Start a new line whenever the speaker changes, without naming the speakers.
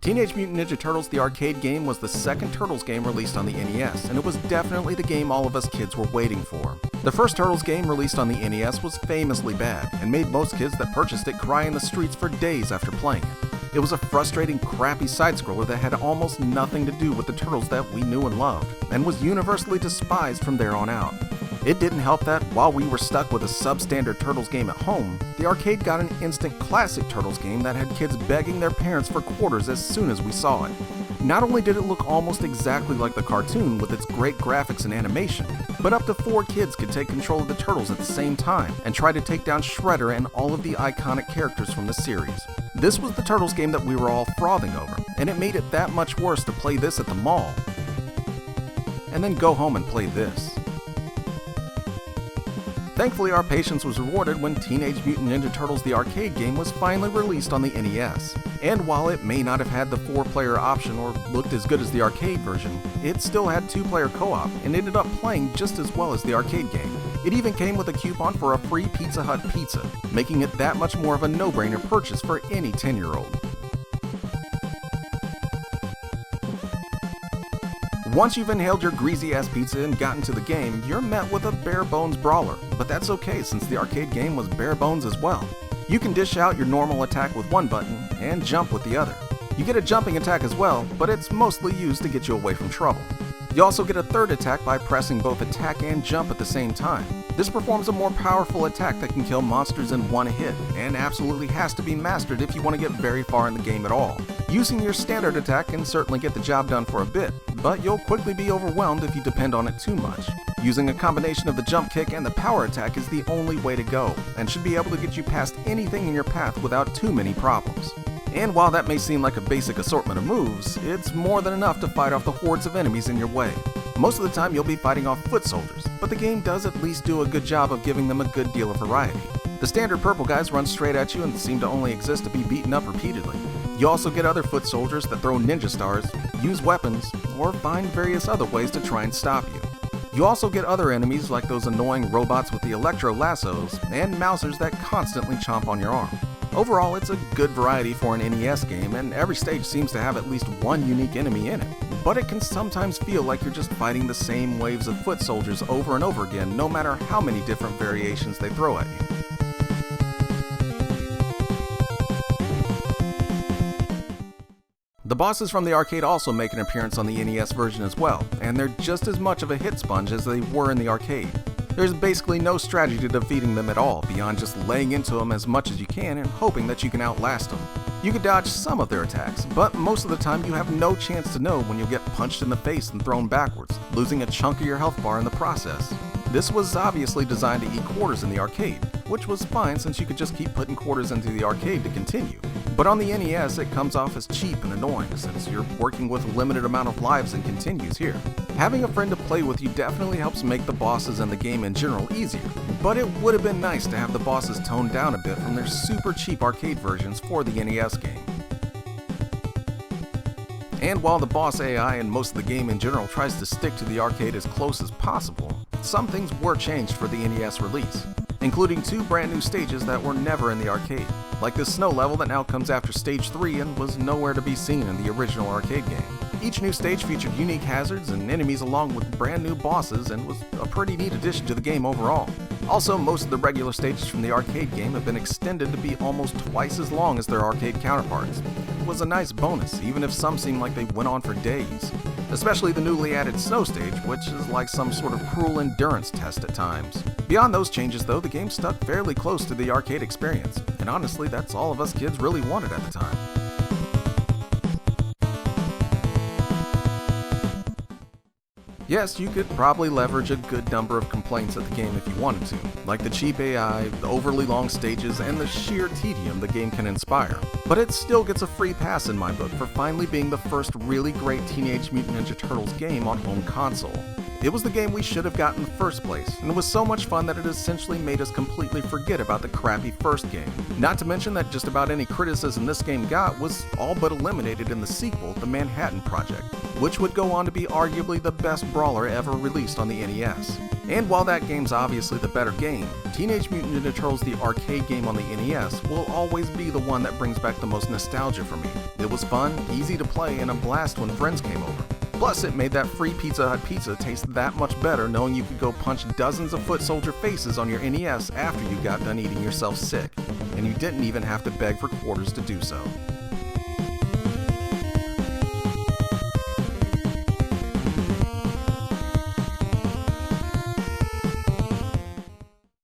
Teenage Mutant Ninja Turtles The Arcade Game was the second Turtles game released on the NES, and it was definitely the game all of us kids were waiting for. The first Turtles game released on the NES was famously bad, and made most kids that purchased it cry in the streets for days after playing it. It was a frustrating, crappy side-scroller that had almost nothing to do with the Turtles that we knew and loved, and was universally despised from there on out. It didn't help that, while we were stuck with a substandard Turtles game at home, the arcade got an instant classic Turtles game that had kids begging their parents for quarters as soon as we saw it. Not only did it look almost exactly like the cartoon with its great graphics and animation, but up to 4 kids could take control of the Turtles at the same time and try to take down Shredder and all of the iconic characters from the series. This was the Turtles game that we were all frothing over, and it made it that much worse to play this at the mall, and then go home and play this. Thankfully, our patience was rewarded when Teenage Mutant Ninja Turtles The Arcade Game was finally released on the NES. And while it may not have had the 4-player option or looked as good as the arcade version, it still had 2-player co-op and ended up playing just as well as the arcade game. It even came with a coupon for a free Pizza Hut pizza, making it that much more of a no-brainer purchase for any 10-year-old. Once you've inhaled your greasy-ass pizza and gotten to the game, you're met with a bare-bones brawler, but that's okay since the arcade game was bare-bones as well. You can dish out your normal attack with one button and jump with the other. You get a jumping attack as well, but it's mostly used to get you away from trouble. You also get a third attack by pressing both attack and jump at the same time. This performs a more powerful attack that can kill monsters in one hit, and absolutely has to be mastered if you want to get very far in the game at all. Using your standard attack can certainly get the job done for a bit, but you'll quickly be overwhelmed if you depend on it too much. Using a combination of the jump kick and the power attack is the only way to go, and should be able to get you past anything in your path without too many problems. And while that may seem like a basic assortment of moves, it's more than enough to fight off the hordes of enemies in your way. Most of the time you'll be fighting off foot soldiers, but the game does at least do a good job of giving them a good deal of variety. The standard purple guys run straight at you and seem to only exist to be beaten up repeatedly. You also get other foot soldiers that throw ninja stars, use weapons, or find various other ways to try and stop you. You also get other enemies like those annoying robots with the electro lassos, and mousers that constantly chomp on your arm. Overall, it's a good variety for an NES game, and every stage seems to have at least one unique enemy in it. But it can sometimes feel like you're just fighting the same waves of foot soldiers over and over again, no matter how many different variations they throw at you. The bosses from the arcade also make an appearance on the NES version as well, and they're just as much of a hit sponge as they were in the arcade. There's basically no strategy to defeating them at all, beyond just laying into them as much as you can and hoping that you can outlast them. You can dodge some of their attacks, but most of the time you have no chance to know when you'll get punched in the face and thrown backwards, losing a chunk of your health bar in the process. This was obviously designed to eat quarters in the arcade, which was fine since you could just keep putting quarters into the arcade to continue. But on the NES, it comes off as cheap and annoying since you're working with a limited amount of lives and continues here. Having a friend to play with you definitely helps make the bosses and the game in general easier, but it would have been nice to have the bosses toned down a bit from their super cheap arcade versions for the NES game. And while the boss AI and most of the game in general tries to stick to the arcade as close as possible, some things were changed for the NES release, including 2 brand new stages that were never in the arcade, like the snow level that now comes after stage 3 and was nowhere to be seen in the original arcade game. Each new stage featured unique hazards and enemies along with brand new bosses and was a pretty neat addition to the game overall. Also, most of the regular stages from the arcade game have been extended to be almost twice as long as their arcade counterparts. It was a nice bonus, even if some seemed like they went on for days. Especially the newly added snow stage, which is like some sort of cruel endurance test at times. Beyond those changes though, the game stuck fairly close to the arcade experience, and honestly that's all of us kids really wanted at the time. Yes, you could probably leverage a good number of complaints at the game if you wanted to, like the cheap AI, the overly long stages, and the sheer tedium the game can inspire. But it still gets a free pass in my book for finally being the first really great Teenage Mutant Ninja Turtles game on home console. It was the game we should have got in the first place, and it was so much fun that it essentially made us completely forget about the crappy first game. Not to mention that just about any criticism this game got was all but eliminated in the sequel, The Manhattan Project, which would go on to be arguably the best brawler ever released on the NES. And while that game's obviously the better game, Teenage Mutant Ninja Turtles The Arcade Game on the NES will always be the one that brings back the most nostalgia for me. It was fun, easy to play, and a blast when friends came over. Plus, it made that free Pizza Hut pizza taste that much better knowing you could go punch dozens of foot soldier faces on your NES after you got done eating yourself sick, and you didn't even have to beg for quarters to do so.